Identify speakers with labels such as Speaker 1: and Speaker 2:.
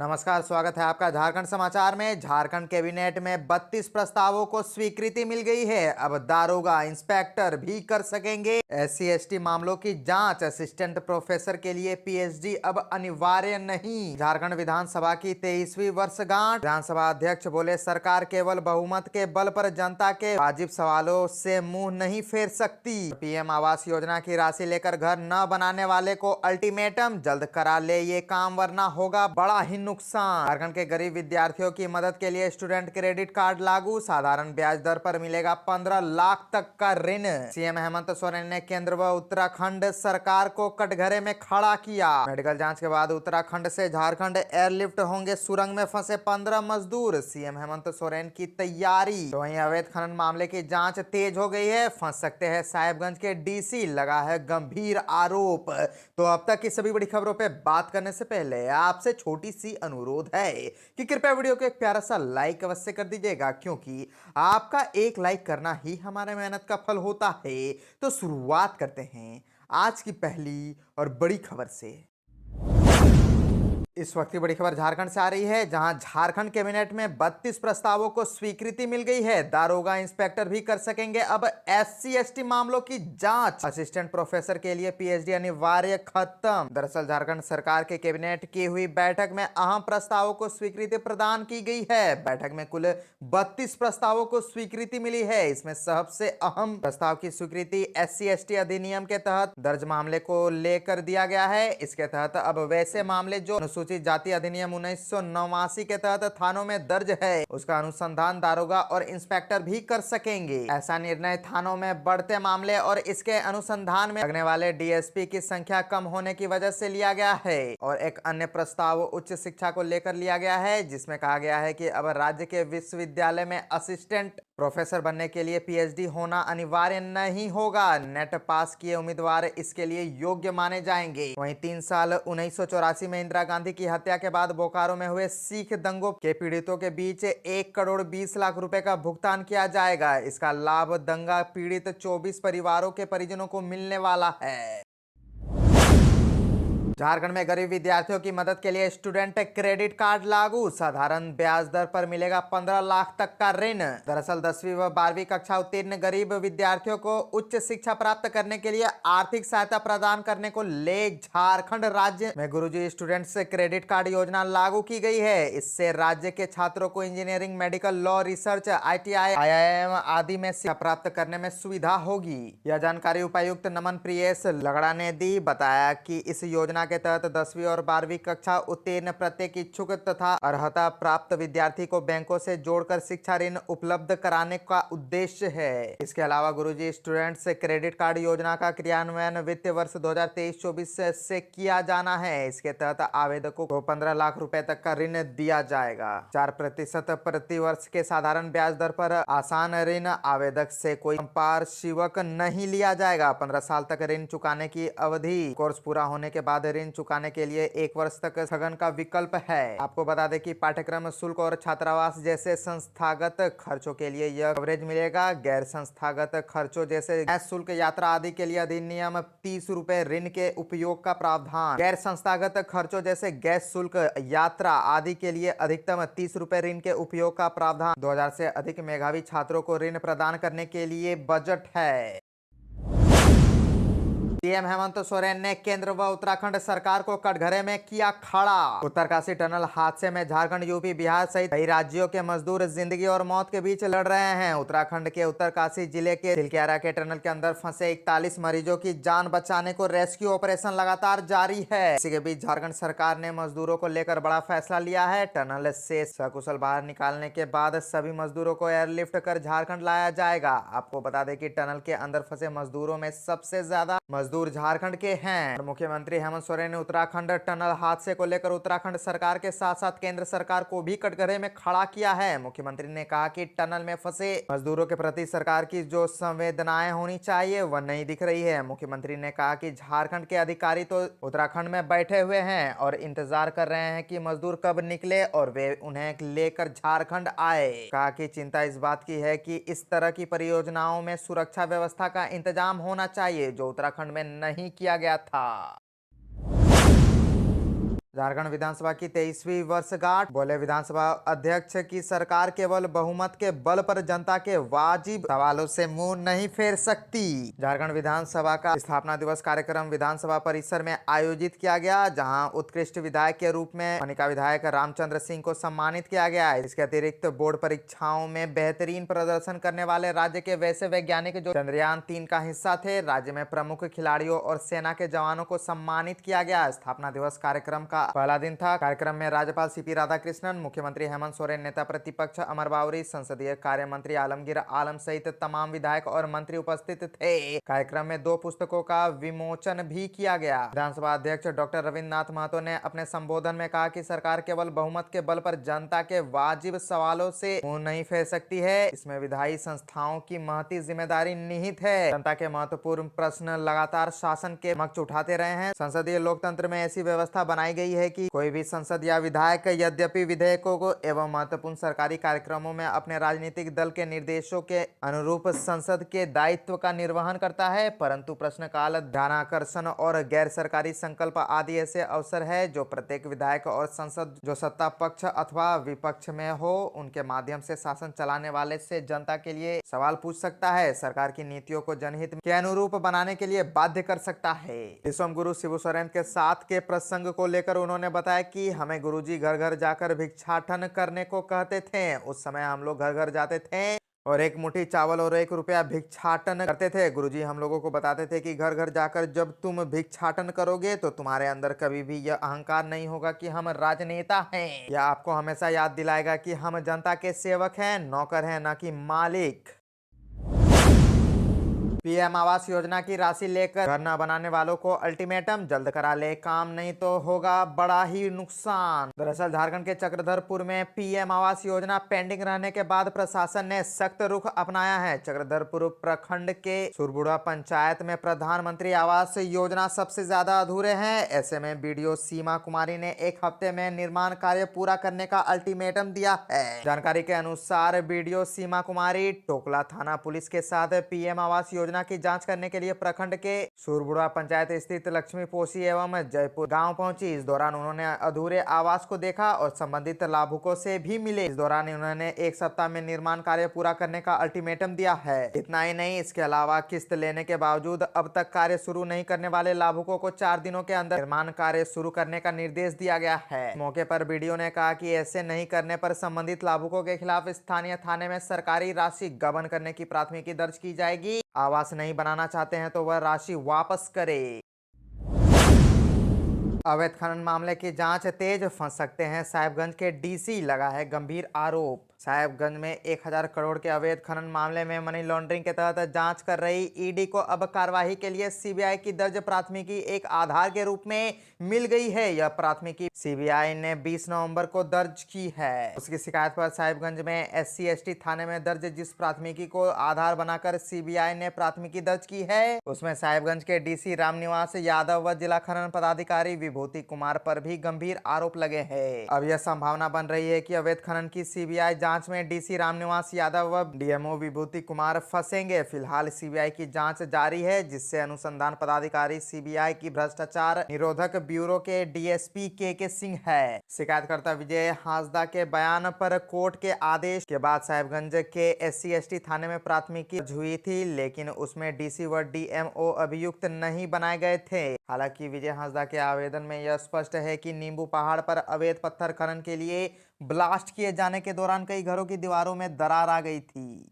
Speaker 1: नमस्कार, स्वागत है आपका झारखंड समाचार में। झारखंड कैबिनेट में 32 प्रस्तावों को स्वीकृति मिल गई है। अब दारोगा इंस्पेक्टर भी कर सकेंगे SC/ST मामलों की जांच। असिस्टेंट प्रोफेसर के लिए PhD अब अनिवार्य नहीं। झारखंड विधानसभा की 23वीं वर्षगांठ। विधानसभा अध्यक्ष बोले, सरकार केवल बहुमत के बल पर जनता के वाजिब सवालों से मुंह नहीं फेर सकती। PM आवास योजना की राशि लेकर घर न बनाने वाले को अल्टीमेटम, जल्द करा ले ये काम वरना होगा बड़ा ही नुकसान। झारखंड के गरीब विद्यार्थियों की मदद के लिए स्टूडेंट क्रेडिट कार्ड लागू। साधारण ब्याज दर पर मिलेगा 15 लाख तक का ऋण। CM हेमंत सोरेन ने केंद्र व उत्तराखंड सरकार को कटघरे में खड़ा किया। मेडिकल जांच के बाद उत्तराखंड से झारखंड एयरलिफ्ट होंगे सुरंग में फंसे 15 मजदूर। CM हेमंत सोरेन की तैयारी। तो वहीं अवैध खनन मामले की जांच तेज हो गई है। फंस सकते हैं साहिबगंज के DC, लगा है गंभीर आरोप। तो अब तक की सभी बड़ी खबरों पे बात करने से पहले आपसे छोटी सी अनुरोध है कि कृपया वीडियो को एक प्यारा सा लाइक अवश्य कर दीजिएगा, क्योंकि आपका एक लाइक करना ही हमारे मेहनत का फल होता है। तो शुरुआत करते हैं आज की पहली और बड़ी खबर से। इस वक्त की बड़ी खबर झारखंड से आ रही है, जहां झारखंड कैबिनेट में 32 प्रस्तावों को स्वीकृति मिल गई है। दारोगा इंस्पेक्टर भी कर सकेंगे अब SC/ST मामलों की जांच। असिस्टेंट प्रोफेसर के लिए PhD अनिवार्य खत्म। दरअसल झारखंड सरकार के कैबिनेट की हुई बैठक में अहम प्रस्तावों को स्वीकृति प्रदान की गई है। बैठक में कुल 32 प्रस्तावों को स्वीकृति मिली है। इसमें सबसे अहम प्रस्ताव की स्वीकृति SC/ST अधिनियम के तहत दर्ज मामले को लेकर दिया गया है। इसके तहत अब वैसे मामले जो अनुसूचित जाति अधिनियम 1989 के तहत थानों में दर्ज है, उसका अनुसंधान दारोगा और इंस्पेक्टर भी कर सकेंगे। ऐसा निर्णय थानों में बढ़ते मामले और इसके अनुसंधान में लगने वाले DSP की संख्या कम होने की वजह से लिया गया है। और एक अन्य प्रस्ताव उच्च शिक्षा को लेकर लिया गया है, जिसमें कहा गया है कि अब राज्य के विश्वविद्यालय में असिस्टेंट प्रोफेसर बनने के लिए PhD होना अनिवार्य नहीं होगा। नेट पास किए उम्मीदवार इसके लिए योग्य माने जाएंगे। वहीं 3 साल 1984 में इंदिरा गांधी की हत्या के बाद बोकारो में हुए सिख दंगों के पीड़ितों के बीच 1 करोड़ 20 लाख रुपए का भुगतान किया जाएगा। इसका लाभ दंगा पीड़ित 24 परिवारों के परिजनों को मिलने वाला है। झारखंड में गरीब विद्यार्थियों की मदद के लिए स्टूडेंट क्रेडिट कार्ड लागू। साधारण ब्याज दर पर मिलेगा 15 लाख तक का ऋण। दरअसल 10वीं व 12वीं कक्षा उत्तीर्ण गरीब विद्यार्थियों को उच्च शिक्षा प्राप्त करने के लिए आर्थिक सहायता प्रदान करने को ले झारखंड राज्य में गुरुजी स्टूडेंट्स क्रेडिट कार्ड योजना लागू की गई है। इससे राज्य के छात्रों को engineering, medical, law, research, ITI, IIM आदि में शिक्षा प्राप्त करने में सुविधा होगी। यह जानकारी उपायुक्त नमन प्रियेश लगड़ा ने दी। बताया कि इस योजना के तहत 10वीं और 12वीं कक्षा उत्तीर्ण प्रत्येक इच्छुक तथा अर्हता प्राप्त विद्यार्थी को बैंकों से जोड़कर शिक्षा ऋण उपलब्ध कराने का उद्देश्य है। इसके अलावा गुरुजी स्टूडेंट्स क्रेडिट कार्ड योजना का क्रियान्वयन वित्तीय वर्ष 2023-24 से किया जाना है। इसके तहत आवेदकों को 15 लाख रुपए तक का ऋण दिया जाएगा। 4% प्रति वर्ष के साधारण ब्याज दर पर आसान ऋण। आवेदक से कोई संपार्श्विक नहीं लिया जाएगा। 15 साल तक ऋण चुकाने की अवधि। कोर्स पूरा होने के बाद ऋण चुकाने के लिए 1 वर्ष तक स्थगन का विकल्प है। आपको बता दें कि पाठ्यक्रम शुल्क और छात्रावास जैसे संस्थागत खर्चों के लिए यह कवरेज मिलेगा। गैर संस्थागत खर्चों जैसे गैस शुल्क, यात्रा आदि के लिए अधिनियम 30 रुपए ऋण के उपयोग का प्रावधान। गैर संस्थागत खर्चों जैसे गैस शुल्क, यात्रा आदि के लिए अधिकतम 30 रुपए ऋण के उपयोग का प्रावधान। 2000 से अधिक मेधावी छात्रों को ऋण प्रदान करने के लिए बजट है। CM हेमंत सोरेन ने केंद्र व उत्तराखंड सरकार को कटघरे में किया खड़ा। उत्तरकाशी टनल हादसे में झारखंड, यूपी, बिहार सहित कई राज्यों के मजदूर जिंदगी और मौत के बीच लड़ रहे हैं। उत्तराखंड के उत्तरकाशी जिले के तिलक्यारा के टनल के अंदर फंसे 41 मरीजों की जान बचाने को रेस्क्यू ऑपरेशन लगातार जारी है। इसी के बीच झारखंड सरकार ने मजदूरों को लेकर बड़ा फैसला लिया है। टनल से सकुशल बाहर निकालने के बाद सभी मजदूरों को एयरलिफ्ट कर झारखंड लाया जाएगा। आपको बता दें कि टनल के अंदर फंसे मजदूरों में सबसे ज्यादा मजदूर झारखंड के हैं। मुख्यमंत्री हेमंत सोरेन ने उत्तराखंड टनल हादसे को लेकर उत्तराखंड सरकार के साथ साथ केंद्र सरकार को भी कटघरे में खड़ा किया है। मुख्यमंत्री ने कहा कि टनल में फंसे मजदूरों के प्रति सरकार की जो संवेदनाएं होनी चाहिए वह नहीं दिख रही है। मुख्यमंत्री ने कहा कि झारखंड के अधिकारी तो उत्तराखंड में बैठे हुए हैं और इंतजार कर रहे हैं कि मजदूर कब निकले और वे उन्हें लेकर झारखंड आए। कहा कि चिंता इस बात की है कि इस तरह की परियोजनाओं में सुरक्षा व्यवस्था का इंतजाम होना चाहिए, जो उत्तराखंड में नहीं किया गया था। झारखंड विधानसभा की 23वीं वर्षगांठ। बोले विधानसभा अध्यक्ष की सरकार केवल बहुमत के बल पर जनता के वाजिब सवालों से मुंह नहीं फेर सकती। झारखंड विधानसभा का स्थापना दिवस कार्यक्रम विधानसभा परिसर में आयोजित किया गया, जहां उत्कृष्ट विधायक के रूप में मनिका विधायक रामचंद्र सिंह को सम्मानित किया गया। इसके अतिरिक्त बोर्ड परीक्षाओं में बेहतरीन प्रदर्शन करने वाले राज्य के वैसे वैज्ञानिक जो चंद्रयान 3 का हिस्सा थे, राज्य में प्रमुख खिलाड़ियों और सेना के जवानों को सम्मानित किया गया। स्थापना दिवस कार्यक्रम का पहला दिन था। कार्यक्रम में राज्यपाल सीपी राधाकृष्णन, मुख्यमंत्री हेमंत सोरेन, नेता प्रतिपक्ष अमर बावरी, संसदीय कार्य मंत्री आलमगीर आलम सहित तमाम विधायक और मंत्री उपस्थित थे। कार्यक्रम में 2 पुस्तकों का विमोचन भी किया गया। विधानसभा अध्यक्ष डॉक्टर रविन्द्रनाथ महतो ने अपने संबोधन में कहा कि सरकार केवल बहुमत के बल पर जनता के वाजिब सवालों से मुंह नहीं फेर सकती है। इसमें विधायी संस्थाओं की महती जिम्मेदारी निहित है। जनता के महत्वपूर्ण प्रश्न लगातार शासन के समक्ष उठाते रहे हैं। संसदीय लोकतंत्र में ऐसी व्यवस्था बनाई गई है कि कोई भी संसद या विधायक यद्यपि विधेयकों को एवं महत्वपूर्ण सरकारी कार्यक्रमों में अपने राजनीतिक दल के निर्देशों के अनुरूप संसद के दायित्व का निर्वहन करता है, परंतु प्रश्नकाल, ध्यानाकर्षण और गैर सरकारी संकल्प आदि ऐसे अवसर है जो प्रत्येक विधायक और संसद जो सत्ता पक्ष अथवा विपक्ष में हो, उनके माध्यम से शासन चलाने वाले से जनता के लिए सवाल पूछ सकता है, सरकार की नीतियों को जनहित के अनुरूप बनाने के लिए बाध्य कर सकता है। विश्व गुरु शिबू सोरेन के साथ के प्रसंग को लेकर उन्होंने बताया कि हमें गुरुजी घर घर जाकर भिक्षाटन करने को कहते थे। उस समय हम लोग घर घर जाते थे और 1 मुट्ठी चावल और 1 रुपया भिक्षाटन करते थे। गुरुजी हम लोगों को बताते थे कि घर घर जाकर जब तुम भिक्षाटन करोगे तो तुम्हारे अंदर कभी भी यह अहंकार नहीं होगा कि हम राजनेता हैं। यह आपको हमेशा याद दिलाएगा कि हम जनता के सेवक हैं, नौकर हैं, न कि मालिक। पीएम आवास योजना की राशि लेकर घर न बनाने वालों को अल्टीमेटम, जल्द करा ले काम नहीं तो होगा बड़ा ही नुकसान। दरअसल झारखंड के चक्रधरपुर में पीएम आवास योजना पेंडिंग रहने के बाद प्रशासन ने सख्त रुख अपनाया है। चक्रधरपुर प्रखंड के सुरबुड़ा पंचायत में प्रधानमंत्री आवास योजना सबसे ज्यादा अधूरे हैं। ऐसे में बीडीओ सीमा कुमारी ने 1 हफ्ते में निर्माण कार्य पूरा करने का अल्टीमेटम दिया है। जानकारी के अनुसार बीडीओ सीमा कुमारी टोकला थाना पुलिस के साथ पीएम आवास योजना की जांच करने के लिए प्रखंड के सुरबुड़ा पंचायत स्थित लक्ष्मी पोशी एवं जयपुर गांव पहुंची। इस दौरान उन्होंने अधूरे आवास को देखा और संबंधित लाभुकों से भी मिले। इस दौरान उन्होंने 1 सप्ताह में निर्माण कार्य पूरा करने का अल्टीमेटम दिया है। इतना ही नहीं, इसके अलावा किस्त लेने के बावजूद अब तक कार्य शुरू नहीं करने वाले लाभुकों को 4 दिनों के अंदर निर्माण कार्य शुरू करने का निर्देश दिया गया है। मौके पर बीडीओ ने कहा कि ऐसे नहीं करने पर संबंधित लाभुकों के खिलाफ स्थानीय थाने में सरकारी राशि गबन करने की प्राथमिकी दर्ज की जाएगी। आवास नहीं बनाना चाहते हैं तो वह राशि वापस करे। अवैध खनन मामले की जांच तेज, फंस सकते हैं साहिबगंज के डीसी, लगा है गंभीर आरोप। साहिबगंज में 1000 करोड़ के अवैध खनन मामले में मनी लॉन्ड्रिंग के तहत जांच कर रही ईडी को अब कार्रवाई के लिए सीबीआई की दर्ज प्राथमिकी एक आधार के रूप में मिल गई है। यह प्राथमिकी सीबीआई ने 20 नवंबर को दर्ज की है। उसकी शिकायत पर साहिबगंज में SC/ST थाने में दर्ज जिस प्राथमिकी को आधार बनाकर सीबीआई ने प्राथमिकी दर्ज की है, उसमें साहिबगंज के डीसी रामनिवास यादव व जिला खनन पदाधिकारी विभूति कुमार पर भी गंभीर आरोप लगे हैं। अब यह संभावना बन रही है कि अवैध खनन की सीबीआई जांच में डीसी रामनिवास यादव व डीएमओ विभूति कुमार फंसेंगे। फिलहाल सीबीआई की जांच जारी है, जिससे अनुसंधान पदाधिकारी सीबीआई की भ्रष्टाचार निरोधक ब्यूरो के डीएसपी के सिंह है। शिकायतकर्ता विजय हांसदा के बयान पर कोर्ट के आदेश के बाद साहिबगंज के SC/ST थाने में प्राथमिकी हुई थी, लेकिन उसमें डीसी व डीएमओ अभियुक्त नहीं बनाए गए थे। हालांकि विजय हांसदा के आवेदन में यह स्पष्ट है कि नींबू पहाड़ पर अवैध पत्थर खनन के लिए ब्लास्ट किए जाने के दौरान कई घरों की दीवारों में दरार आ गई थी।